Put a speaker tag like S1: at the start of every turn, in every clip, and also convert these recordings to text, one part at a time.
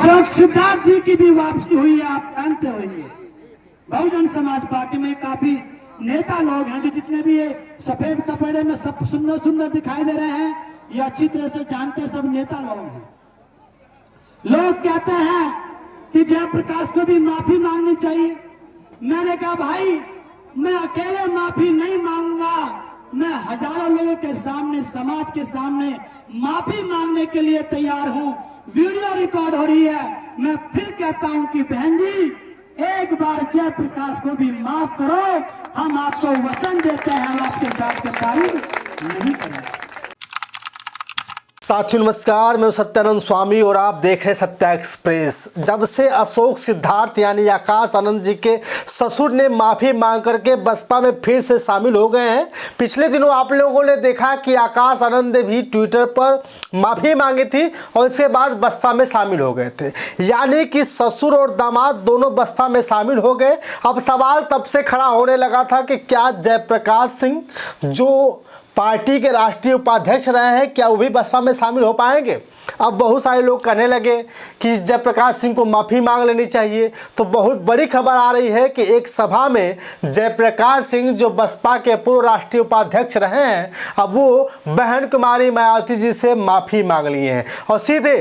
S1: अशोक सिद्धार्थ जी की भी वापसी हुई है, आप जानते होंगे। बहुजन समाज पार्टी में काफी नेता लोग हैं जो जितने भी ये सफेद कपड़े में सब सुंदर सुंदर दिखाई दे रहे हैं, ये अच्छी तरह से जानते सब नेता लोग हैं। लोग कहते हैं कि जयप्रकाश को भी माफी मांगनी चाहिए। मैंने कहा भाई मैं अकेले माफी नहीं मांगूंगा, मैं हजारों लोगों के सामने, समाज के सामने माफी मांगने के लिए तैयार हूं। वीडियो रिकॉर्ड हो रही है। मैं फिर कहता हूं कि बहन जी एक बार जयप्रकाश को भी माफ करो। हम आपको वचन देते हैं, हम आपके साथ गद्दारी नहीं करेंगे।
S2: साथियों नमस्कार, मैं सत्यानंद स्वामी और आप देख रहे हैं सत्या एक्सप्रेस। जब से अशोक सिद्धार्थ यानी आकाश आनंद जी के ससुर ने माफ़ी मांग करके बसपा में फिर से शामिल हो गए हैं। पिछले दिनों आप लोगों ने देखा कि आकाश आनंद ने भी ट्विटर पर माफ़ी मांगी थी और इसके बाद बसपा में शामिल हो गए थे, यानी कि ससुर और दामाद दोनों बसपा में शामिल हो गए। अब सवाल तब से खड़ा होने लगा था कि क्या जयप्रकाश सिंह जो पार्टी के राष्ट्रीय उपाध्यक्ष रहे हैं, क्या वो भी बसपा में शामिल हो पाएंगे। अब बहुत सारे लोग कहने लगे कि जयप्रकाश सिंह को माफ़ी मांग लेनी चाहिए। तो बहुत बड़ी खबर आ रही है कि एक सभा में जयप्रकाश सिंह जो बसपा के पूर्व राष्ट्रीय उपाध्यक्ष रहे हैं, अब वो बहन कुमारी मायावती जी से माफ़ी मांग लिए हैं और सीधे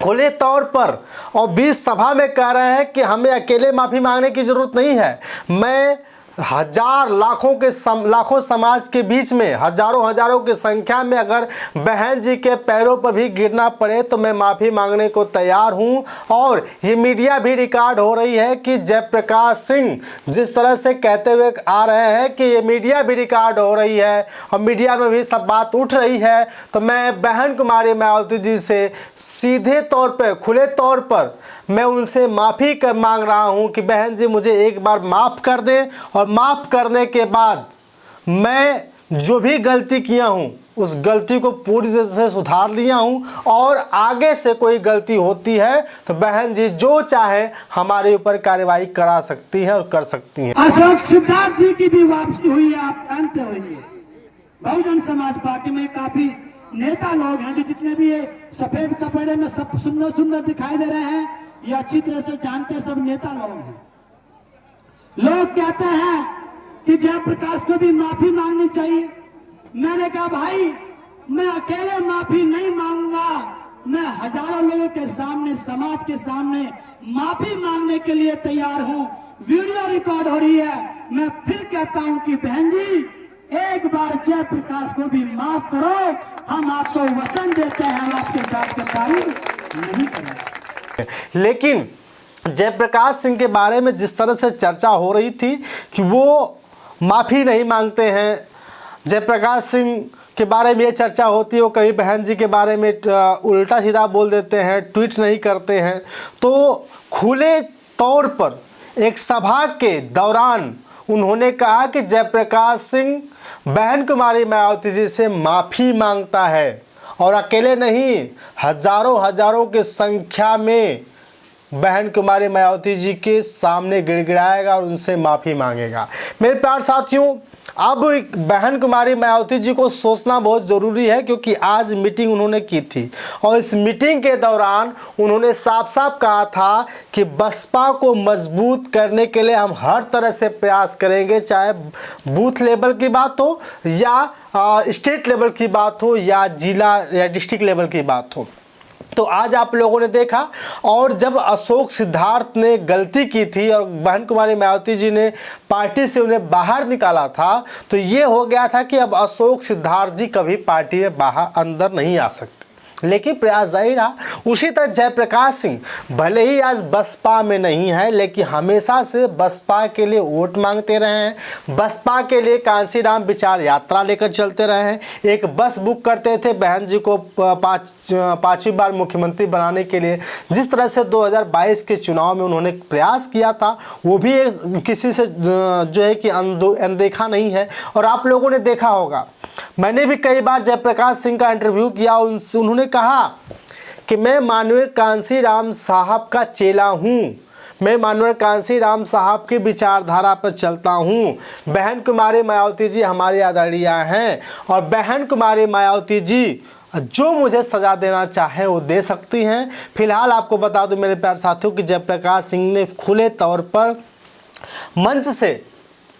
S2: खुले तौर पर और बीच सभा में कह रहे हैं कि हमें अकेले माफ़ी मांगने की ज़रूरत नहीं है। मैं हजार लाखों समाज के बीच में हजारों की संख्या में अगर बहन जी के पैरों पर भी गिरना पड़े तो मैं माफ़ी मांगने को तैयार हूं। और ये मीडिया भी रिकॉर्ड हो रही है कि जयप्रकाश सिंह जिस तरह से कहते हुए आ रहे हैं कि ये मीडिया भी रिकॉर्ड हो रही है और मीडिया में भी सब बात उठ रही है। तो मैं बहन कुमारी मायावती जी से सीधे तौर पर, खुले तौर पर मैं उनसे माफ़ी मांग रहा हूं कि बहन जी मुझे एक बार माफ़ कर दें और माफ़ करने के बाद मैं जो भी गलती किया हूं उस गलती को पूरी तरह से सुधार लिया हूं और आगे से कोई गलती होती है तो बहन जी जो चाहे हमारे ऊपर कार्रवाई करा सकती है और कर सकती हैं।
S1: अशोक सिद्धार्थ जी की भी वापसी हुई है, आप जानते होंगे। बहुजन समाज पार्टी में काफी नेता लोग हैं जो जितने भी ये सफेद कपड़े में सब सुंदर सुंदर दिखाई दे रहे हैं, ये अच्छी तरह से जानते सब नेता लोग हैं। लोग कहते हैं कि जयप्रकाश को भी माफी मांगनी चाहिए। मैंने कहा भाई मैं अकेले माफी नहीं मांगूंगा, मैं हजारों लोगों के सामने, समाज के सामने माफी मांगने के लिए तैयार हूं। वीडियो रिकॉर्ड हो रही है। मैं फिर कहता हूं कि बहन जी एक बार जयप्रकाश को भी माफ करो। हम आपको वचन देते हैं, हम आपके साथ गद्दारी नहीं करेंगे।
S2: लेकिन जयप्रकाश सिंह के बारे में जिस तरह से चर्चा हो रही थी कि वो माफ़ी नहीं मांगते हैं, जयप्रकाश सिंह के बारे में ये चर्चा होती है वो कभी बहन जी के बारे में उल्टा सीधा बोल देते हैं, ट्वीट नहीं करते हैं। तो खुले तौर पर एक सभा के दौरान उन्होंने कहा कि जयप्रकाश सिंह बहन कुमारी मायावती जी से माफ़ी मांगता है और अकेले नहीं, हजारों की संख्या में बहन कुमारी मायावती जी के सामने गिड़गिड़ाएगा और उनसे माफ़ी मांगेगा। मेरे प्यार साथियों, अब बहन कुमारी मायावती जी को सोचना बहुत ज़रूरी है क्योंकि आज मीटिंग उन्होंने की थी और इस मीटिंग के दौरान उन्होंने साफ साफ कहा था कि बसपा को मजबूत करने के लिए हम हर तरह से प्रयास करेंगे, चाहे बूथ लेवल की बात हो या स्टेट लेवल की बात हो या जिला या डिस्ट्रिक्ट लेवल की बात हो। तो आज आप लोगों ने देखा और जब अशोक सिद्धार्थ ने गलती की थी और बहन कुमारी मायावती जी ने पार्टी से उन्हें बाहर निकाला था तो ये हो गया था कि अब अशोक सिद्धार्थ जी कभी पार्टी में बाहर अंदर नहीं आ सकते। लेकिन प्रयास जारी रहा। उसी तरह जयप्रकाश सिंह भले ही आज बसपा में नहीं है लेकिन हमेशा से बसपा के लिए वोट मांगते रहे हैं, बसपा के लिए कांसीराम विचार यात्रा लेकर चलते रहे हैं। एक बस बुक करते थे बहन जी को पांचवी बार मुख्यमंत्री बनाने के लिए। जिस तरह से 2022 के चुनाव में उन्होंने प्रयास किया था वो भी किसी से जो है कि अनदेखा नहीं है। और आप लोगों ने देखा होगा, मैंने भी कई बार जयप्रकाश सिंह का इंटरव्यू किया, उन्होंने कहा कि मैं माननीय कांसीराम साहब का चेला हूँ, मैं माननीय कांसीराम साहब की विचारधारा पर चलता हूँ। बहन कुमारी मायावती जी हमारी आदरणीय हैं और बहन कुमारी मायावती जी जो मुझे सज़ा देना चाहे वो दे सकती हैं। फिलहाल आपको बता दूं मेरे प्यारे साथियों कि जयप्रकाश सिंह ने खुले तौर पर मंच से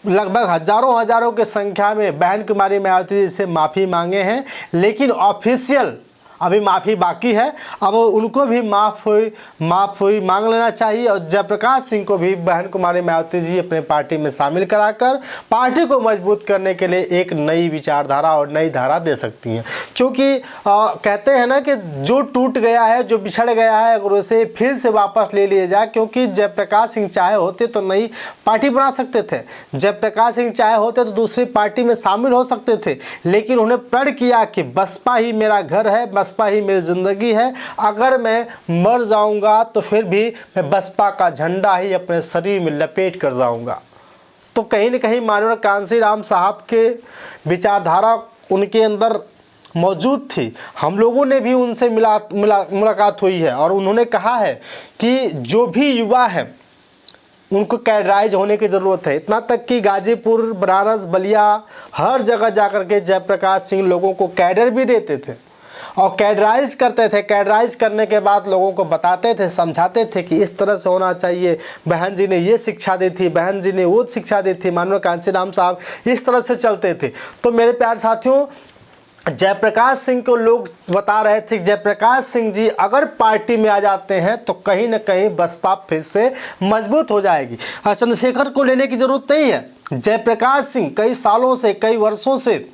S2: लगभग हजारों की संख्या में बहन कुमारी मायावती जी से माफ़ी मांगे हैं, लेकिन ऑफिशियल अभी माफ़ी बाकी है। अब उनको भी माफ़ हुई मांग लेना चाहिए और जयप्रकाश सिंह को भी बहन कुमारी मायावती जी अपने पार्टी में शामिल कराकर पार्टी को मजबूत करने के लिए एक नई विचारधारा और नई धारा दे सकती हैं। क्योंकि कहते हैं ना कि जो टूट गया है, जो बिछड़ गया है, अगर उसे फिर से वापस ले लिया जाए, क्योंकि जयप्रकाश सिंह चाहे होते तो नई पार्टी बना सकते थे, जयप्रकाश सिंह चाहे होते तो दूसरी पार्टी में शामिल हो सकते थे, लेकिन उन्हें प्रण किया कि बसपा ही मेरा घर है, बसपा ही मेरी ज़िंदगी है, अगर मैं मर जाऊंगा तो फिर भी मैं बसपा का झंडा ही अपने शरीर में लपेट कर जाऊंगा। तो कहीं न कहीं माननीय कांशीराम साहब के विचारधारा उनके अंदर मौजूद थी। हम लोगों ने भी उनसे मुलाकात हुई है और उन्होंने कहा है कि जो भी युवा है उनको कैडराइज होने की ज़रूरत है। इतना तक कि गाजीपुर, बनारस, बलिया हर जगह जाकर के जयप्रकाश सिंह लोगों को कैडर भी देते थे और कैडराइज करते थे। कैडराइज करने के बाद लोगों को बताते थे, समझाते थे कि इस तरह से होना चाहिए, बहन जी ने ये शिक्षा दी थी, बहन जी ने वो शिक्षा दी थी, माननीय कांशीराम साहब इस तरह से चलते थे। तो मेरे प्यारे साथियों, जयप्रकाश सिंह को लोग बता रहे थे कि जयप्रकाश सिंह जी अगर पार्टी में आ जाते हैं तो कहीं न कहीं बसपा फिर से मजबूत हो जाएगी। चंद्रशेखर को लेने की ज़रूरत नहीं है। जयप्रकाश सिंह कई सालों से, कई वर्षों से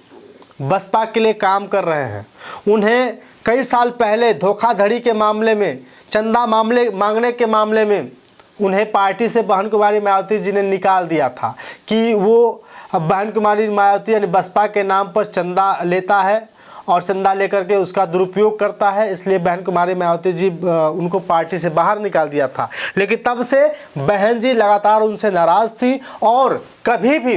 S2: बसपा के लिए काम कर रहे हैं। उन्हें कई साल पहले धोखाधड़ी के मामले में, चंदा मांगने के मामले में उन्हें पार्टी से बहन कुमारी मायावती जी ने निकाल दिया था कि वो बहन कुमारी मायावती यानी बसपा के नाम पर चंदा लेता है और चंदा लेकर के उसका दुरुपयोग करता है, इसलिए बहन कुमारी मायावती जी उनको पार्टी से बाहर निकाल दिया था। लेकिन तब से बहन जी लगातार उनसे नाराज़ थी और कभी भी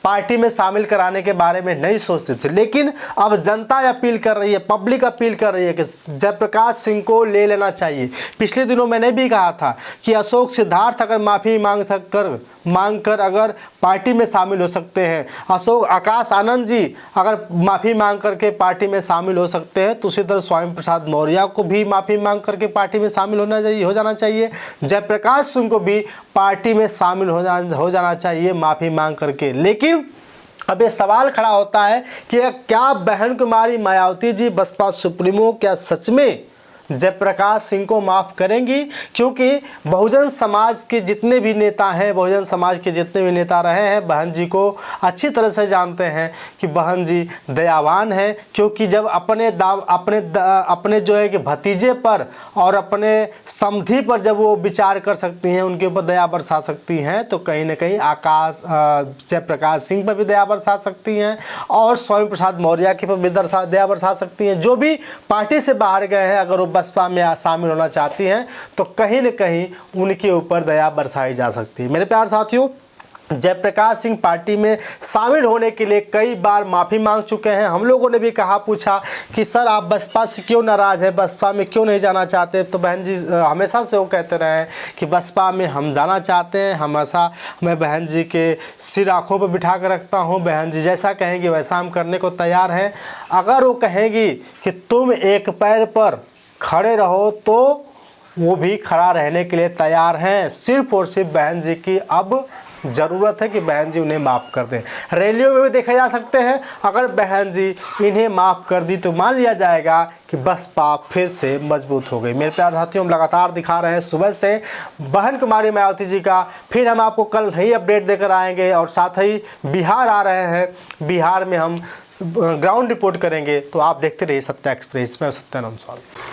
S2: पार्टी में शामिल कराने के बारे में नहीं सोचते थे। लेकिन अब जनता अपील कर रही है, पब्लिक अपील कर रही है कि जयप्रकाश सिंह को ले लेना चाहिए। पिछले दिनों मैंने भी कहा था कि अशोक सिद्धार्थ अगर माफ़ी मांग कर अगर पार्टी में शामिल हो सकते हैं, आकाश आनंद जी अगर माफ़ी मांग करके पार्टी में शामिल हो सकते हैं, तो उसी तरह स्वामी प्रसाद मौर्य को भी माफ़ी मांग करके पार्टी में शामिल हो जाना चाहिए। जयप्रकाश सिंह को भी पार्टी में शामिल हो जाना चाहिए माफ़ी मांग करके। लेकिन अब ये सवाल खड़ा होता है कि क्या बहन कुमारी मायावती जी बसपा सुप्रीमो क्या सच में जयप्रकाश सिंह को माफ़ करेंगी? क्योंकि बहुजन समाज के जितने भी नेता हैं, बहुजन समाज के जितने भी नेता रहे हैं, बहन जी को अच्छी तरह से जानते हैं कि बहन जी दयावान हैं। क्योंकि जब अपने जो है कि भतीजे पर और अपने समधी पर जब वो विचार कर सकती हैं, उनके ऊपर दया बरसा सकती हैं, तो कहीं ना कहीं जयप्रकाश सिंह पर भी दया बरसा सकती हैं और स्वामी प्रसाद मौर्य के पर भी दया बरसा सकती हैं। जो भी पार्टी से बाहर गए हैं, अगर वो बसपा में शामिल होना चाहती हैं तो कहीं न कहीं उनके ऊपर दया बरसाई जा सकती है। मेरे प्यारे साथियों, जयप्रकाश सिंह पार्टी में शामिल होने के लिए कई बार माफ़ी मांग चुके हैं। हम लोगों ने भी पूछा कि सर आप बसपा से क्यों नाराज़ हैं, बसपा में क्यों नहीं जाना चाहते? तो बहन जी हमेशा से वो कहते रहे हैं कि बसपा में हम जाना चाहते हैं। हमेशा मैं बहन जी के सिर आँखों पर बिठा कर रखता हूँ। बहन जी जैसा कहेंगे वैसा हम करने को तैयार हैं। अगर वो कहेंगी कि तुम एक पैर पर खड़े रहो तो वो भी खड़ा रहने के लिए तैयार हैं। सिर्फ और सिर्फ बहन जी की अब ज़रूरत है कि बहन जी उन्हें माफ़ कर दें। रैलियों में भी देखे जा सकते हैं, अगर बहन जी इन्हें माफ़ कर दी तो मान लिया जाएगा कि बसपा फिर से मजबूत हो गई। मेरे प्यारे साथियों, हम लगातार दिखा रहे हैं सुबह से बहन कुमारी मायावती जी का। फिर हम आपको कल नई अपडेट देकर आएंगे और साथ ही बिहार आ रहे हैं, बिहार में हम ग्राउंड रिपोर्ट करेंगे। तो आप देखते रहिए सत्या एक्सप्रेस में। सत्यानंद स्वामी।